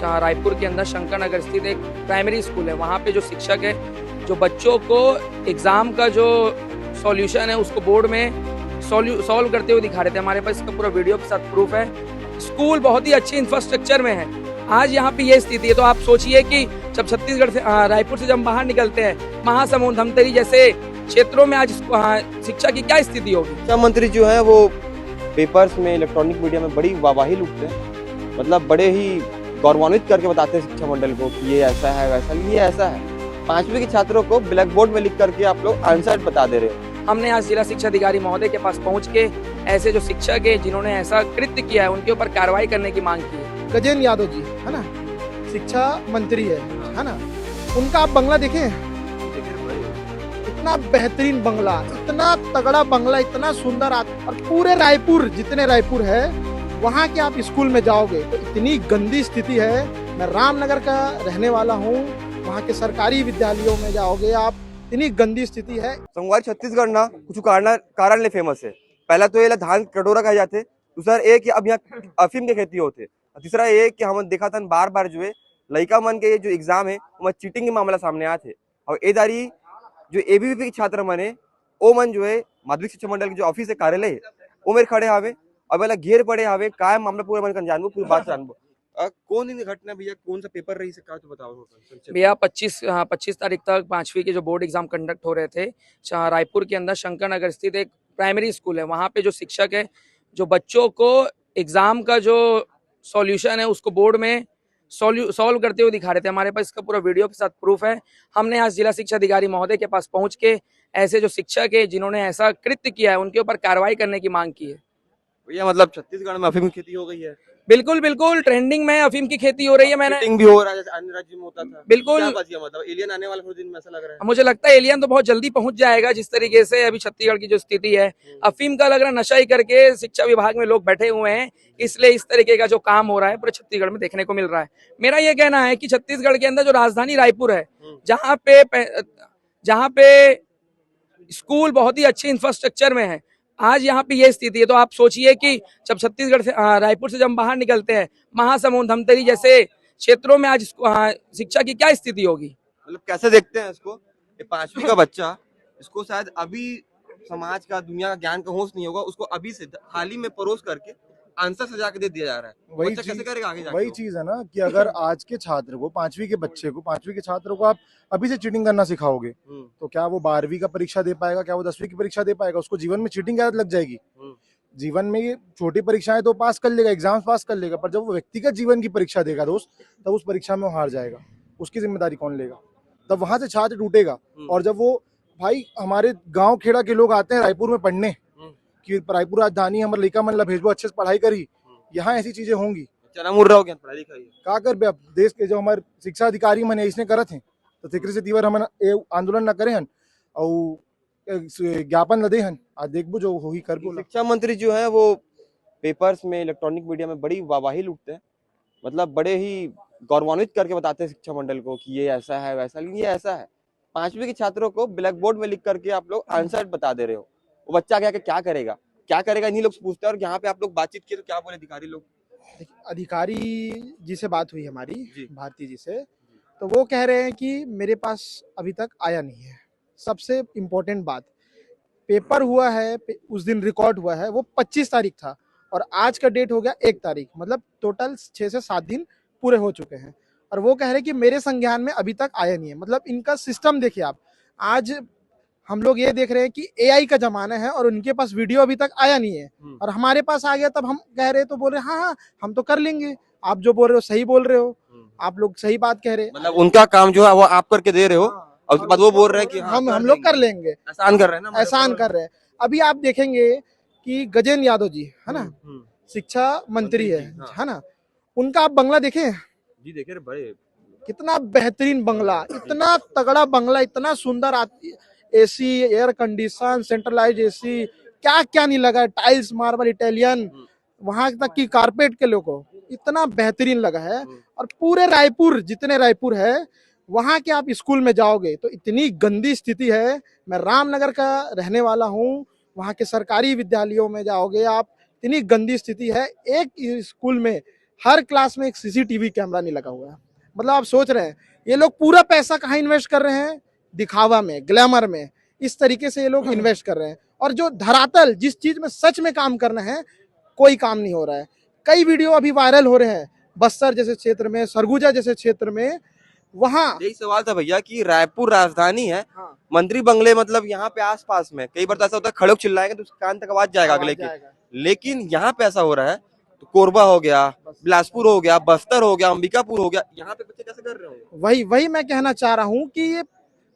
रायपुर के अंदर शंकर नगर स्थित एक प्राइमरी स्कूल है। वहाँ पे जो शिक्षक है, जो बच्चों को एग्जाम का जो सॉल्यूशन है उसको बोर्ड में सॉल्व करते हुए दिखा रहे थे। हमारे पास इसका पूरा वीडियो के साथ प्रूफ है। स्कूल बहुत ही अच्छी इंफ्रास्ट्रक्चर में है। आज यहाँ पे ये स्थिति है, तो आप सोचिए कि जब छत्तीसगढ़ से रायपुर से जब बाहर निकलते हैं, महासमुंद, धमतरी जैसे क्षेत्रों में आज शिक्षा की क्या स्थिति होगी। शिक्षा मंत्री जो है वो पेपर्स में, इलेक्ट्रॉनिक मीडिया में बड़ी वाहवाही लूटते हैं। मतलब बड़े ही गौरवान्वित करके बताते हैं शिक्षा मंडल को कि ये ऐसा है, वैसा ये ऐसा है। 5वीं के छात्रों को ब्लैक बोर्ड में लिख करके आप लोग आंसर बता दे रहे हो। हमने आज जिला शिक्षा अधिकारी महोदय के पास पहुंच के ऐसे जो शिक्षक है जिन्होंने ऐसा कृत्य किया है उनके ऊपर कार्रवाई करने की मांग की है। गजेंद्र यादव जी है ना, शिक्षा मंत्री है ना, उनका आप बंगला देखें, इतना बेहतरीन बंगला, इतना तगड़ा बंगला, इतना सुंदर। और पूरे रायपुर, जितने रायपुर है वहाँ के आप स्कूल में जाओगे तो इतनी गंदी स्थिति है। मैं रामनगर का रहने वाला हूँ, वहाँ के सरकारी विद्यालयों में जाओगे आप, इतनी गंदी स्थिति है। संगवारी छत्तीसगढ़ ना कुछ कारण ले फेमस है। पहला तो ये धान कटोरा खाए जाते, दूसरा एक कि अब यहाँ अफीम के खेती होते, तीसरा ये कि हम देखा था बार बार जो है लड़का मन के जो एग्जाम है वो चीटिंग के मामला सामने आते। और ए दारी जो एबीवीपी के छात्र मन है वो मन जो है माध्यमिक शिक्षा मंडल के जो ऑफिस है, कार्यालय है, वो मेरे खड़े हावे और पहले घेर पड़े हावे। काय मामला पूरा मन जानबो, पूरी बात जानबो। कौन इन घटना भैया, कौन सा पेपर रही से का तो बताओ भैया। 25 तारीख तक 5वीं के जो बोर्ड एग्जाम कंडक्ट हो रहे थे रायपुर के अंदर शंकर नगर स्थित एक प्राइमरी स्कूल है। वहाँ पे जो शिक्षक है, जो बच्चों को एग्जाम का जो सॉल्यूशन है उसको बोर्ड में सॉल्व करते हुए दिखा रहे थे। हमारे पास इसका पूरा वीडियो के साथ प्रूफ है। हमने आज जिला शिक्षा अधिकारी महोदय के पास पहुंच के ऐसे जो शिक्षक है जिन्होंने ऐसा कृत्य किया है उनके ऊपर कार्रवाई करने की मांग की है। भैया मतलब छत्तीसगढ़ में अफीम की खेती हो गई है। बिल्कुल बिल्कुल, ट्रेंडिंग में अफीम की खेती हो रही है। मैंने भी हो रहा है जैसे अन्य राज्यों में होता था। बिल्कुल, क्या मतलब एलियन आने वाला दिन में ऐसा लग रहा है। मुझे लगता है एलियन तो बहुत जल्दी पहुंच जाएगा। जिस तरीके से अभी छत्तीसगढ़ की जो स्थिति है, अफीम का लग रहा नशा ही करके शिक्षा विभाग में लोग बैठे हुए हैं, इसलिए इस तरीके का जो काम हो रहा है पूरे छत्तीसगढ़ में देखने को मिल रहा है। मेरा ये कहना है कि छत्तीसगढ़ के अंदर जो राजधानी रायपुर है, जहाँ पे स्कूल बहुत ही अच्छी इंफ्रास्ट्रक्चर में है, आज यहाँ पे ये स्थिति है। तो आप सोचिए कि जब छत्तीसगढ़ से रायपुर से जब बाहर निकलते हैं, महासमुंद, धमतरी जैसे क्षेत्रों में आज शिक्षा की क्या स्थिति होगी। मतलब कैसे देखते हैं इसको, 5वीं का बच्चा, इसको शायद अभी समाज का, दुनिया का ज्ञान का होश नहीं होगा, उसको अभी से थाली में परोस करके आंसर सजा के दे दिया जा रहा है। वही कैसे करेगा आगे जाके? वही चीज है ना कि अगर आज के छात्र को, 5वीं के बच्चे को, 5वीं के छात्र को आप अभी से चीटिंग करना सिखाओगे तो क्या वो 12वीं का परीक्षा दे पाएगा, क्या वो 10वीं की परीक्षा दे पाएगा। उसको जीवन में चीटिंग की आदत लग जाएगी। जीवन में ये छोटी परीक्षाएं तो पास कर लेगा, एग्जाम्स पास कर लेगा, पर जब वो व्यक्तिगत जीवन की परीक्षा देगा दोस्त, तब उस परीक्षा में वो हार जाएगा। उसकी जिम्मेदारी कौन लेगा? तब वहां से छात्र टूटेगा। और जब वो भाई हमारे गाँव खेड़ा के लोग आते हैं रायपुर में पढ़ने कि रायपुर राजधानी हमारे लड़का मन ला भेजबो, अच्छे से पढ़ाई करी, यहाँ ऐसी चीजें होंगी। पढ़ाई लिखाई का कर बे देश के जो हमारे शिक्षा अधिकारी मन इसने करत हैं, तो तेकरे से तीवर हम आंदोलन न करे हन और ज्ञापन न दे हन। आज देखबो जो होही कर बोला। शिक्षा मंत्री जो है वो पेपर्स में, इलेक्ट्रॉनिक मीडिया में बड़ी वाहवाही लूटते हैं। मतलब बड़े ही गौरवान्वित करके बताते हैं शिक्षा मंडल को कि ये ऐसा है, वैसा ये ऐसा है। 5वीं के छात्रों को ब्लैक बोर्ड में लिख करके आप लोग आंसर बता दे रहे हो। वो बच्चा क्या करेगा, इन्हीं लोग पूछते हैं। और यहाँ पे आप लोग बातचीत किए तो क्या बोले अधिकारी लोग? अधिकारी जी से बात हुई हमारी, भारती जी से, तो वो कह रहे हैं कि मेरे पास अभी तक आया नहीं है। सबसे इम्पोर्टेंट बात, पेपर हुआ है उस दिन रिकॉर्ड हुआ है वो 25 तारीख था और आज का डेट हो गया 1 तारीख, मतलब टोटल 6 से 7 दिन पूरे हो चुके हैं। और वो कह रहे हैं कि मेरे संज्ञान में अभी तक आया नहीं है। मतलब इनका सिस्टम देखिए आप। आज हम लोग ये देख रहे हैं कि एआई का जमाना है और उनके पास वीडियो अभी तक आया नहीं है और हमारे पास आ गया, तब हम कह रहे तो बोल रहे हाँ हम तो कर लेंगे। आप जो बोल रहे हो सही बोल रहे हो, आप लोग सही बात कह रहे हैं। मतलब उनका काम जो है वो आप करके दे रहे हो और उसके बाद वो बोल रहे हैं कि हम लोग कर लेंगे। एहसान कर रहे हैं ना, एहसान कर रहे हैं। अभी आप देखेंगे कि गजेंद्र यादव जी है ना, शिक्षा मंत्री है ना, उनका आप बंगला देखे जी? देखे बड़े, कितना बेहतरीन बंगला, इतना तगड़ा बंगला, इतना सुंदर, AC, air condition, centralise AC, क्या क्या नहीं लगा है, टाइल्स, मार्बल, इटालियन, वहां तक की कारपेट के लोगों, इतना बेहतरीन लगा है। और पूरे रायपुर, जितने रायपुर है वहां के आप स्कूल में जाओगे तो इतनी गंदी स्थिति है। मैं रामनगर का रहने वाला हूँ, वहां के सरकारी विद्यालयों में जाओगे आप, इतनी गंदी स्थिति है। एक स्कूल में हर क्लास में एक सीसीटीवी कैमरा नहीं लगा हुआ है। मतलब आप सोच रहे हैं ये लोग पूरा पैसा कहाँ इन्वेस्ट कर रहे हैं? दिखावा में, ग्लैमर में, इस तरीके से ये लोग इन्वेस्ट कर रहे हैं। और जो धरातल जिस चीज में सच में काम करना है, कोई काम नहीं हो रहा है। कई वीडियो अभी वायरल हो रहे हैं बस्तर जैसे क्षेत्र में, सरगुजा जैसे क्षेत्र में, वहां यही सवाल था भैया कि रायपुर राजधानी है, हाँ, मंत्री बंगले मतलब यहाँ पे आसपास में, कई बार तो ऐसा होता है खड़े होकर चिल्लाएंगे तो उसके कान तक आवाज जाएगा अगले के, लेकिन यहाँ पे ऐसा हो रहा है। तो कोरबा हो गया, बिलासपुर हो गया, बस्तर हो गया, अंबिकापुर हो गया, यहाँ पे बच्चे कैसे कर रहे होंगे? वही वही मैं कहना चाह रहा हूँ कि ये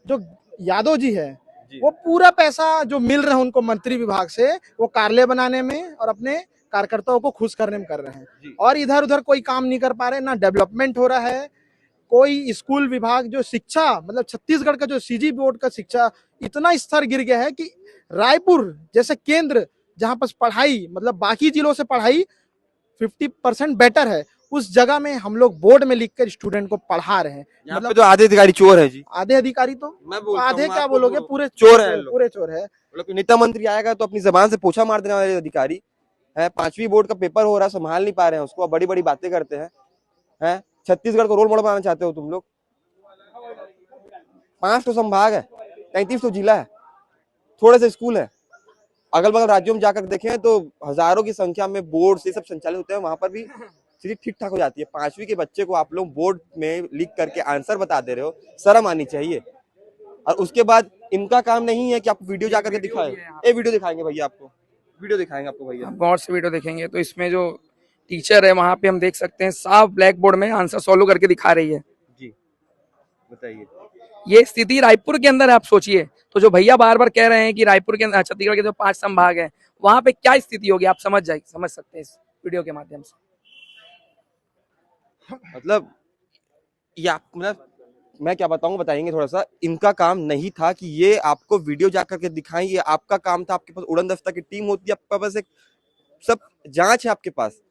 जो यादव जी है जी। वो पूरा पैसा जो मिल रहा है उनको मंत्री विभाग से, वो कार्यालय बनाने में और अपने कार्यकर्ताओं को खुश करने में कर रहे हैं। जी। और इधर उधर कोई काम नहीं कर पा रहे, ना डेवलपमेंट हो रहा है। कोई स्कूल विभाग जो शिक्षा, मतलब छत्तीसगढ़ का जो सीजी बोर्ड का शिक्षा इतना स्तर गिर गया है कि रायपुर जैसे केंद्र जहां पर पढ़ाई, मतलब बाकी जिलों से पढ़ाई 50% बेटर है, उस जगह में हम लोग बोर्ड में लिखकर स्टूडेंट को पढ़ा रहे हैं। यहाँ पे मतलब तो आधे अधिकारी चोर है जी। आधे अधिकारी तो मैं बोलता आधे हूँ, क्या आपको बोलोगे, बोलो। पूरे चोर हैं लोग। पूरे चोर है। मतलब नेता मंत्री आएगा तो अपनी जबान से पोछा मार देने वाले अधिकारी है। 5वीं बोर्ड का पेपर हो रहा है, संभाल नहीं पा रहे हैं उसको, बड़ी बड़ी बातें करते हैं। छत्तीसगढ़ को रोल मॉडल बनाना चाहते हो तुम लोग। 5 तो संभाग है, 33 तो जिला है, थोड़े से स्कूल है। अगल बगल राज्यों में जाकर देखें तो हजारों की संख्या में बोर्ड से सब संचालित होते हैं, वहां पर भी स्थिति ठीक ठाक हो जाती है। 5वीं के बच्चे को आप लोग बोर्ड में लिख करके आंसर बता दे रहे हो, शर्म आनी चाहिए। और उसके बाद इनका काम नहीं है कि आप वीडियो जाकर के दिखाएं। ये वीडियो दिखाएंगे भैया आपको, वीडियो दिखाएंगे आपको भैया। आप गौर से वीडियो देखेंगे तो इसमें जो टीचर है वहां पे हम देख सकते हैं साफ ब्लैक बोर्ड में आंसर सॉल्व करके दिखा रही है। जी बताइए। ये स्थिति रायपुर के अंदर है, आप सोचिए। तो जो भैया बार बार कह रहे हैं कि रायपुर के अंदर, छत्तीसगढ़ के जो 5 संभाग हैं, वहां पे क्या स्थिति होगी, आप समझ सकते हैं इस वीडियो के माध्यम से। मतलब मतलब मैं क्या बताऊं, बताएंगे थोड़ा सा। इनका काम नहीं था कि ये आपको वीडियो जाकर के दिखाएं, ये आपका काम था। आपके पास उड़न दस्ता की टीम होती है, आपके पास एक सब जांच है आपके पास।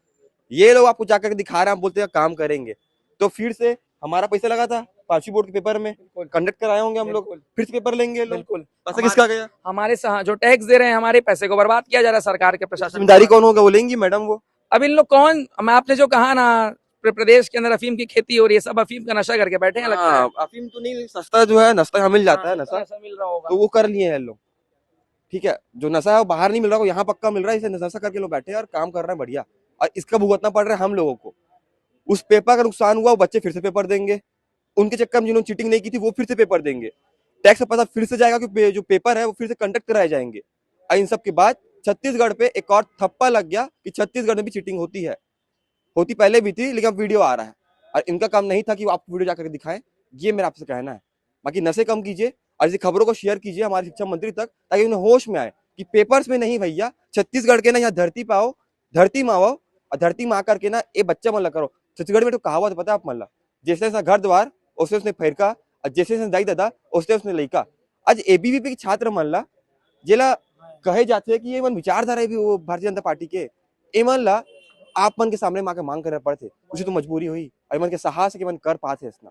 ये लोग आपको जाकर के दिखा रहे हैं, आप बोलते हैं काम करेंगे। तो फिर से हमारा पैसा लगा था 5वीं बोर्ड के पेपर में, कंडक्ट कराए होंगे हम लोग, फिर से पेपर लेंगे लोग। बिल्कुल। पैसा किसका गया? हमारे जो टैक्स दे रहे हैं, हमारे पैसे को बर्बाद किया जा रहा है सरकार के प्रशासन। जिम्मेदारी कौन होगा, बोलेंगी मैडम वो। अब इन लोग कौन, आपने जो कहा ना प्रदेश के अंदर अफीम की खेती हो रही है, सब अफीम का नशा करके बैठे हैं लगता है। अफीम तो नहीं, सस्ता जो है नस्ता यहाँ मिल जाता है, नशा मिल रहा होगा तो वो कर लिए हैं लोग। ठीक है, जो नशा है वो बाहर नहीं मिल रहा, वो यहाँ पक्का मिल रहा है, इसे नशा करके लोग बैठे हैं और काम कर रहे हैं बढ़िया। और इसका भुगतना पड़ रहा है हम लोगों को। उस पेपर का नुकसान हुआ, वो बच्चे फिर से पेपर देंगे। उनके चक्कर में जिन्होंने चीटिंग नहीं की थी वो फिर से पेपर देंगे। टैक्स का पैसा फिर से जाएगा क्योंकि जो पेपर है वो फिर से कंडक्ट कराए जाएंगे। और इन सब के बाद छत्तीसगढ़ पे एक और थप्पा लग गया कि छत्तीसगढ़ में भी चीटिंग होती है। होती पहले भी थी, लेकिन अब वीडियो आ रहा है। और इनका काम नहीं था कि आप वीडियो जाकर दिखाएं, ये मेरा आपसे कहना है। बाकी नशे कम कीजिए और ऐसी खबरों को शेयर कीजिए हमारे शिक्षा मंत्री तक, ताकि उन्हें होश में आए कि पेपर्स में नहीं भैया, छत्तीसगढ़ के ना यहाँ धरती पे आओ, धरती माँ आओ और धरती माँ करके ना ये बच्चा मल्ला करो। छत्तीसगढ़ में तो कहावत पता है आप मल्ला, जैसे जैसा घर द्वार उससे उसने फैरका, और जैसे जैसे दाई दादा उससे उसने लइका। आज एबीवीपी के छात्र मल्ला जेला कहे जाते हैं कि ये मन विचारधारा है भी वो भारतीय जनता पार्टी के, ए मन ला आप मन के सामने माँ के मांग करना पड़ते, कुछ तो मजबूरी हुई और मन के साहस के मन कर पाते इसना।